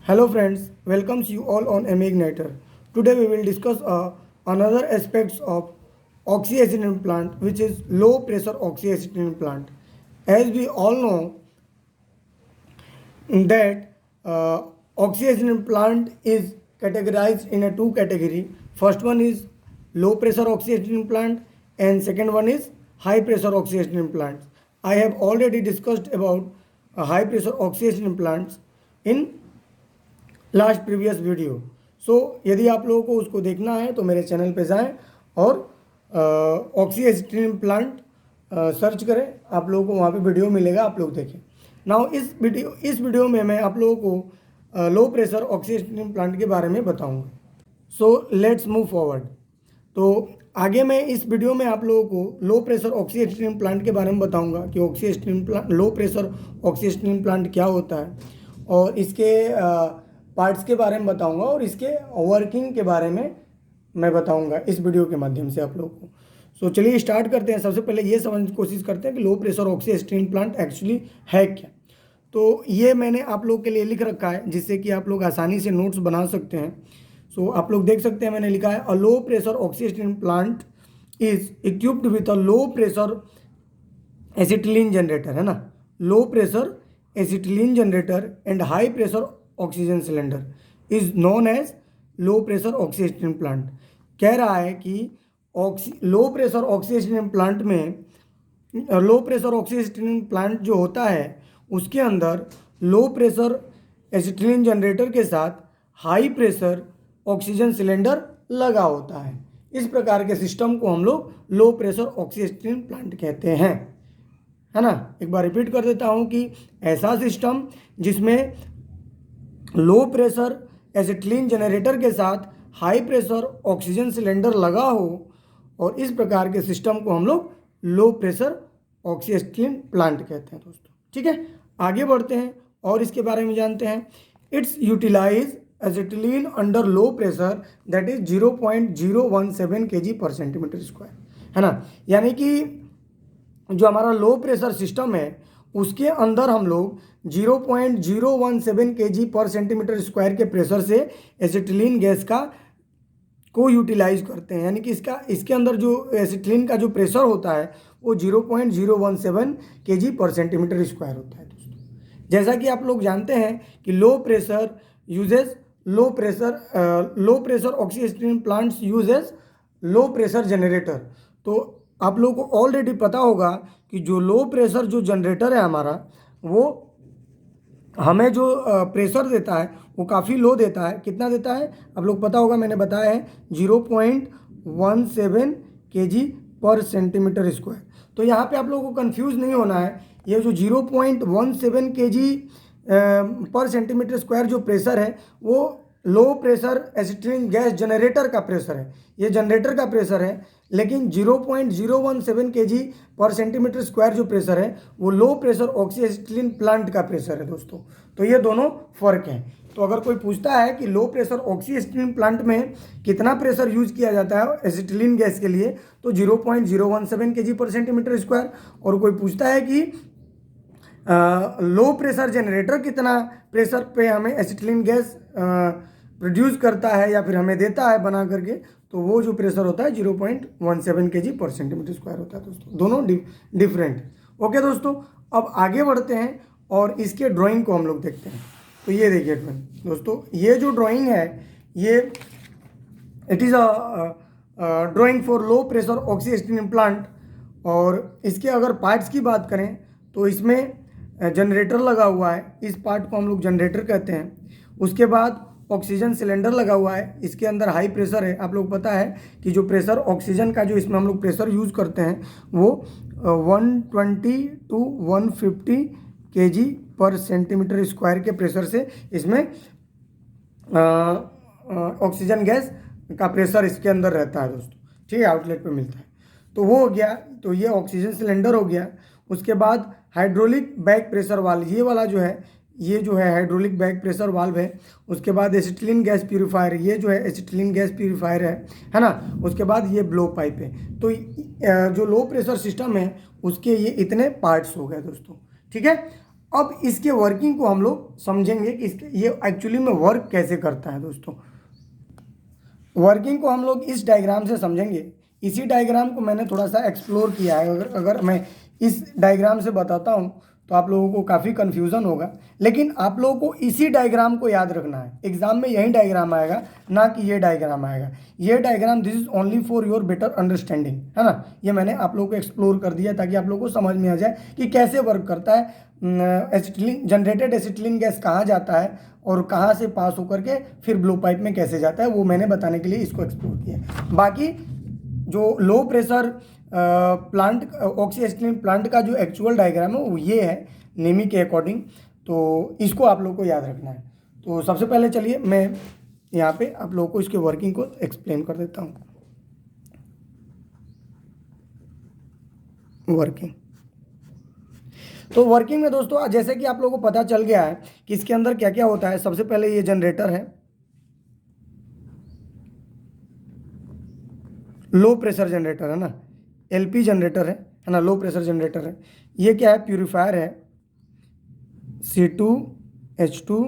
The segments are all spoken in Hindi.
Hello friends, welcomes you all on MA Igniter. Today we will discuss another aspects of oxyacetylene plant, which is low pressure oxyacetylene plant. As we all know that oxyacetylene plant is categorized in a two category. First one is low pressure oxyacetylene plant and second one is high pressure oxyacetylene plants. I have already discussed about high pressure oxyacetylene plants in last previous video. So यदि आप लोगों को उसको देखना है तो मेरे चैनल पे जाएं और ऑक्सीएसिटिलीन प्लांट सर्च करें, आप लोगों को वहाँ पे वीडियो मिलेगा, आप लोग देखें। नाउ इस वीडियो में मैं आप लोगों को लो प्रेशर ऑक्सीएसिटिलीन प्लांट के बारे में बताऊँगा। So let's move forward. तो आगे मैं इस वीडियो में आप लोगों को लो प्रेशर ऑक्सीएसिटिलीन प्लांट के बारे में बताऊँगा कि ऑक्सीएसिटिलीन प्लांट, लो प्रेशर ऑक्सीएसिटिलीन प्लांट क्या होता है और इसके पार्ट्स के बारे में बताऊंगा और इसके वर्किंग के बारे में मैं बताऊंगा इस वीडियो के माध्यम से आप लोगों को। सो चलिए स्टार्ट करते हैं। सबसे पहले ये समझने की कोशिश करते हैं कि low pressure oxyacetylene plant actually है क्या। तो ये मैंने आप लोग के लिए लिख रखा है जिससे कि आप लोग आसानी से नोट्स बना सकते हैं। सो आप लोग देख सकते हैं, मैंने लिखा है a low pressure oxyacetylene plant is equipped with a low pressure acetylene generator, है ना, low pressure acetylene generator and high pressure oxygen cylinder is known as low pressure oxyacetylene plant. कह रहा है कि लो प्रेशर ऑक्सीएसिटिलीन प्लांट में, लो प्रेशर ऑक्सीएसिटिलीन प्लांट जो होता है उसके अंदर लो प्रेशर एसिटिलीन जनरेटर के साथ हाई प्रेशर ऑक्सीजन सिलेंडर लगा होता है। इस प्रकार के सिस्टम को हम लोग लो प्रेशर ऑक्सीएसिटिलीन प्लांट कहते हैं, है ना। एक बार रिपीट कर देता हूँ कि ऐसा सिस्टम जिसमें लो प्रेशर एसिटिलीन जनरेटर के साथ हाई प्रेशर ऑक्सीजन सिलेंडर लगा हो, और इस प्रकार के सिस्टम को हम लोग लो प्रेशर ऑक्सीएसिटिलीन प्लांट कहते हैं दोस्तों। ठीक है, आगे बढ़ते हैं और इसके बारे में जानते हैं। Its utilise acetylene under low pressure that is 0.017 kg/cm², है ना। यानी कि जो हमारा लो प्रेशर सिस्टम है उसके अंदर हम लोग 0.017 kg/cm² के प्रेशर से एसिटिलीन गैस को यूटिलाइज करते हैं। यानी कि इसके अंदर जो एसिटिलीन का जो प्रेशर होता है वो 0.017 kg/cm² होता है दोस्तों। जैसा कि आप लोग जानते हैं कि low pressure oxyacetylene plants uses low pressure generator. तो आप लोगों को ऑलरेडी पता होगा कि जो लो प्रेशर जो जनरेटर है हमारा, वो हमें जो प्रेशर देता है वो काफ़ी लो देता है। कितना देता है आप लोग पता होगा, मैंने बताया है 0.17 kg/cm²। तो यहाँ पे आप लोगों को कंफ्यूज नहीं होना है। ये जो 0.17 kg/cm² जो प्रेशर है वो लो प्रेशर एसिटिलीन गैस जनरेटर का प्रेशर है, ये जनरेटर का प्रेशर है। लेकिन 0.017 kg/cm² जो प्रेशर है वो लो प्रेशर ऑक्सीएसिटिलीन प्लांट का प्रेशर है दोस्तों। तो ये दोनों फर्क हैं। तो अगर कोई पूछता है कि लो प्रेशर ऑक्सीएसिटिलीन प्लांट में कितना प्रेशर यूज किया जाता है एसिटिलीन गैस के लिए, तो 0.017 kg/cm²। और कोई पूछता है कि लो प्रेशर जनरेटर कितना प्रेशर पे हमें एसिटिलीन गैस प्रोड्यूस करता है या फिर हमें देता है बना करके, तो वो जो प्रेशर होता है 0.17 kg/cm² होता है दोस्तों। दोनों डिफरेंट। ओके दोस्तों, अब आगे बढ़ते हैं और इसके ड्राइंग को हम लोग देखते हैं। तो ये देखिए ड्राइंग दोस्तों, ये जो ड्राइंग है ये it is a drawing for low pressure oxyacetylene plant. और इसके अगर पार्ट्स की बात करें तो इसमें जनरेटर लगा हुआ है, इस पार्ट को हम लोग जनरेटर कहते हैं। उसके बाद ऑक्सीजन सिलेंडर लगा हुआ है, इसके अंदर हाई प्रेशर है। आप लोग पता है कि जो प्रेशर ऑक्सीजन का जो इसमें हम लोग प्रेशर यूज़ करते हैं वो 120 to 150 kg/cm² के प्रेशर से इसमें ऑक्सीजन गैस का प्रेशर इसके अंदर रहता है दोस्तों। ठीक है, आउटलेट पे मिलता है। तो वो हो गया, तो ये ऑक्सीजन सिलेंडर हो गया। उसके बाद हाइड्रोलिक बैक प्रेशर वाल्व, ये वाला जो है हाइड्रोलिक बैक प्रेशर वाल्व है। उसके बाद एसिटिलीन गैस प्यूरीफायर, ये जो है एसिटिलीन गैस प्यूरीफायर है ना। उसके बाद ये ब्लो पाइप है। तो जो लो प्रेशर सिस्टम है उसके ये इतने पार्ट्स हो गए दोस्तों। ठीक है, अब इसके वर्किंग को हम लोग समझेंगे कि ये एक्चुअली में वर्क कैसे करता है दोस्तों। वर्किंग को हम लोग इस डायग्राम से समझेंगे। इसी डायग्राम को मैंने थोड़ा सा एक्सप्लोर किया है। अगर मैं इस डायग्राम से बताता हूँ तो आप लोगों को काफ़ी कन्फ्यूज़न होगा, लेकिन आप लोगों को इसी डायग्राम को याद रखना है। एग्जाम में यही डायग्राम आएगा, ना कि ये डायग्राम आएगा। ये diagram this is only for your better understanding, है ना। ये मैंने आप लोगों को एक्सप्लोर कर दिया ताकि आप लोगों को समझ में आ जाए कि कैसे वर्क करता है। एसिटिलीन, जनरेटेड एसिटिलीन गैस कहाँ जाता है और कहाँ से पास होकर के फिर ब्लो पाइप में कैसे जाता है, वो मैंने बताने के लिए इसको एक्सप्लोर किया। बाकी जो लो प्रेशर प्लांट ऑक्सीएसिटिलीन प्लांट का जो एक्चुअल डायग्राम है वो ये है नेमी के अकॉर्डिंग, तो इसको आप लोग को याद रखना है। तो सबसे पहले चलिए मैं यहाँ पे आप लोगों को इसके वर्किंग को एक्सप्लेन कर देता हूँ। वर्किंग, तो वर्किंग में दोस्तों जैसे कि आप लोगों को पता चल गया है कि इसके अंदर क्या क्या होता है। सबसे पहले ये जनरेटर है, लो प्रेशर जनरेटर है ना, एलपी जनरेटर है ना, लो प्रेशर जनरेटर है। ये क्या है, प्यूरिफायर है, C2H2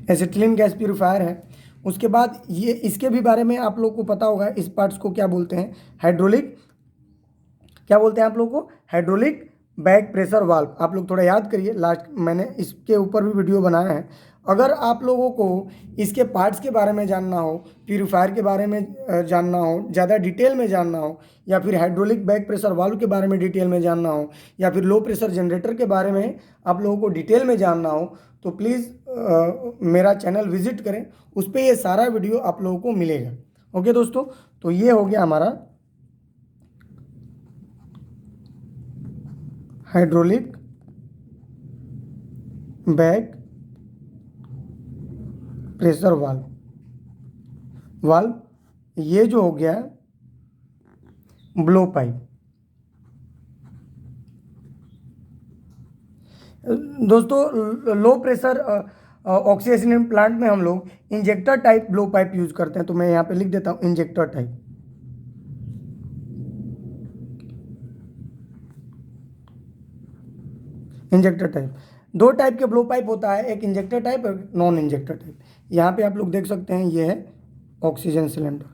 एसिटिलीन गैस प्यूरिफायर है। उसके बाद ये इसके भी बारे में आप लोग को पता होगा, इस पार्ट्स को क्या बोलते हैं, हाइड्रोलिक, क्या बोलते हैं आप लोगों को, हाइड्रोलिक बैक प्रेशर वाल्व। आप लोग थोड़ा याद करिए, लास्ट मैंने इसके ऊपर भी वीडियो बनाया है। अगर आप लोगों को इसके पार्ट्स के बारे में जानना हो, प्यूरीफायर के बारे में जानना हो, ज़्यादा डिटेल में जानना हो, या फिर हाइड्रोलिक बैक प्रेशर वाल्व के बारे में डिटेल में जानना हो, या फिर लो प्रेशर जनरेटर के बारे में आप लोगों को डिटेल में जानना हो, तो प्लीज़ मेरा चैनल विजिट करें, उस पर ये सारा वीडियो आप लोगों को मिलेगा। ओके दोस्तों, तो ये हो गया हमारा हाइड्रोलिक बैक प्रेशर वाल्व। ये जो हो गया ब्लो पाइप। दोस्तों लो प्रेशर ऑक्सीजन प्लांट में हम लोग injector type blow pipe use करते हैं, तो मैं यहाँ पे लिख देता हूँ इंजेक्टर टाइप। इंजेक्टर टाइप, दो टाइप के ब्लो पाइप होता है, एक इंजेक्टर टाइप और नॉन इंजेक्टर टाइप। यहाँ पे आप लोग देख सकते हैं, ये है ऑक्सीजन सिलेंडर।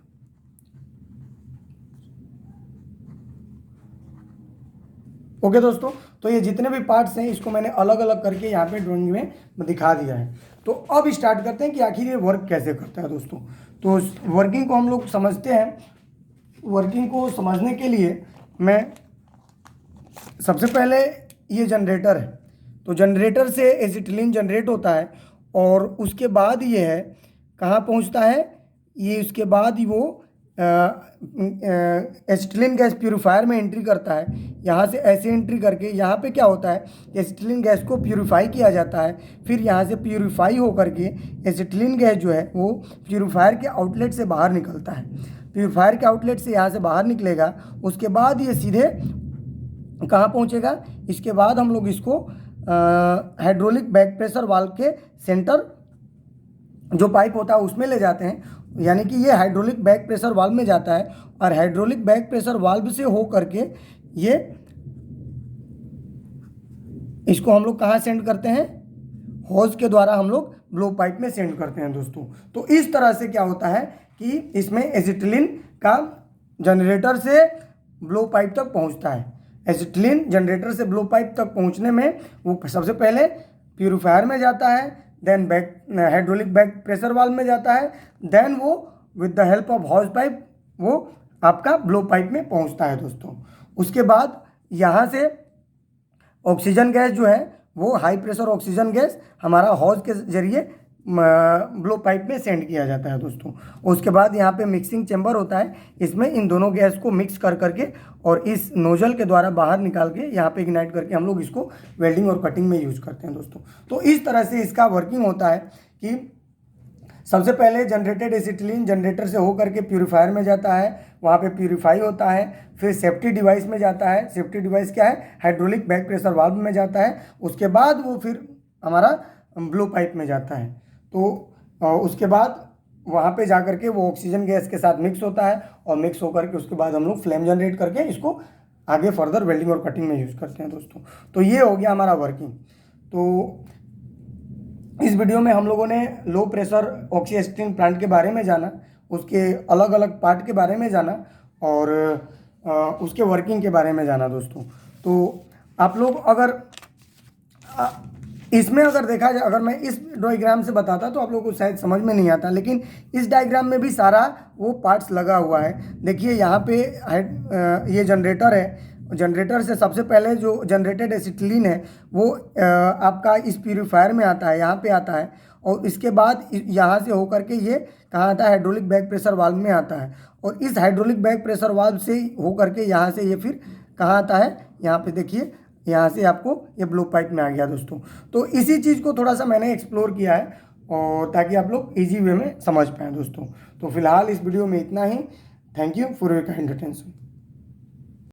ओके दोस्तों, तो ये जितने भी पार्ट्स हैं इसको मैंने अलग अलग करके यहाँ पे ड्राइंग में दिखा दिया है। तो अब स्टार्ट करते हैं कि आखिर ये वर्क कैसे करता है दोस्तों। तो वर्किंग को हम लोग समझते हैं। वर्किंग को समझने के लिए मैं सबसे पहले, ये जनरेटर है, तो जनरेटर से एसिटिलीन जनरेट होता है और उसके बाद ये है कहाँ पहुँचता है, ये उसके बाद ही वो एसिटिलीन गैस प्यूरीफायर में एंट्री करता है। यहाँ से ऐसे एंट्री करके यहाँ पे क्या होता है, एसिटिलीन गैस को प्यूरीफाई किया जाता है। फिर यहाँ से प्यूरीफाई होकर के एसिटिलीन गैस जो है वो प्यूरीफायर के आउटलेट से बाहर निकलता है। प्यूरीफायर के आउटलेट से यहाँ से बाहर निकलेगा, उसके बाद ये सीधे कहाँ पहुँचेगा, इसके बाद हम लोग इसको हाइड्रोलिक बैक प्रेशर वाल्व के सेंटर जो पाइप होता है उसमें ले जाते हैं। यानी कि ये हाइड्रोलिक बैक प्रेशर वाल्व में जाता है और हाइड्रोलिक बैक प्रेशर वाल्व से हो करके ये इसको हम लोग कहाँ सेंड करते हैं, होज के द्वारा हम लोग ब्लो पाइप में सेंड करते हैं दोस्तों। तो इस तरह से क्या होता है कि इसमें एसिटिलीन का जनरेटर से ब्लो पाइप तक पहुंचता है। एसिटिलीन जनरेटर से ब्लो पाइप तक पहुंचने में वो सबसे पहले प्यूरीफायर में जाता है, then back hydraulic back pressure valve में जाता है, देन वो with the help of hose pipe वो आपका ब्लो पाइप में पहुंचता है दोस्तों। उसके बाद यहाँ से ऑक्सीजन गैस जो है वो हाई प्रेशर ऑक्सीजन गैस हमारा हॉज के जरिए ब्लो पाइप में सेंड किया जाता है दोस्तों। उसके बाद यहाँ पे मिक्सिंग चैम्बर होता है, इसमें इन दोनों गैस को मिक्स कर करके और इस नोजल के द्वारा बाहर निकाल के यहाँ पे इग्नाइट करके हम लोग इसको वेल्डिंग और कटिंग में यूज करते हैं दोस्तों। तो इस तरह से इसका वर्किंग होता है कि सबसे पहले जनरेटेड एसिटिलीन जनरेटर से होकर के प्यूरीफायर में जाता है, वहाँ पे प्यूरीफाई होता है, फिर सेफ्टी डिवाइस में जाता है। सेफ्टी डिवाइस क्या है, हाइड्रोलिक बैक प्रेशर वाल्व में जाता है। उसके बाद वो फिर हमारा ब्लो पाइप में जाता है। तो उसके बाद वहाँ पे जा कर के वो ऑक्सीजन गैस के साथ मिक्स होता है और मिक्स होकर के उसके बाद हम लोग फ्लेम जनरेट करके इसको आगे फर्दर वेल्डिंग और कटिंग में यूज़ करते हैं दोस्तों। तो ये हो गया हमारा वर्किंग। तो इस वीडियो में हम लोगों ने लो प्रेशर ऑक्सीजन प्लांट के बारे में जाना, उसके अलग अलग पार्ट के बारे में जाना और उसके वर्किंग के बारे में जाना दोस्तों। तो आप लोग अगर इसमें अगर देखा जाए, अगर मैं इस डायग्राम से बताता तो आप लोगों को शायद समझ में नहीं आता, लेकिन इस डायग्राम में भी सारा वो पार्ट्स लगा हुआ है। देखिए यहाँ पे ये जनरेटर है। जनरेटर से सबसे पहले जो जनरेटेड एसिटिलीन है वो आपका इस प्यूरीफायर में आता है, यहाँ पे आता है, और इसके बाद यहाँ से होकर के ये कहाँ आता है, हाइड्रोलिक बैक प्रेशर वाल्व में आता है, और इस हाइड्रोलिक बैक प्रेशर वाल्व से होकर के यहाँ से ये फिर कहाँ आता है, यहाँ पे देखिए, यहाँ से आपको ये ब्लो पाइप में आ गया दोस्तों। तो इसी चीज़ को थोड़ा सा मैंने एक्सप्लोर किया है और ताकि आप लोग इजी वे में समझ पाएँ दोस्तों। तो फिलहाल इस वीडियो में इतना ही। Thank you for your kind attention.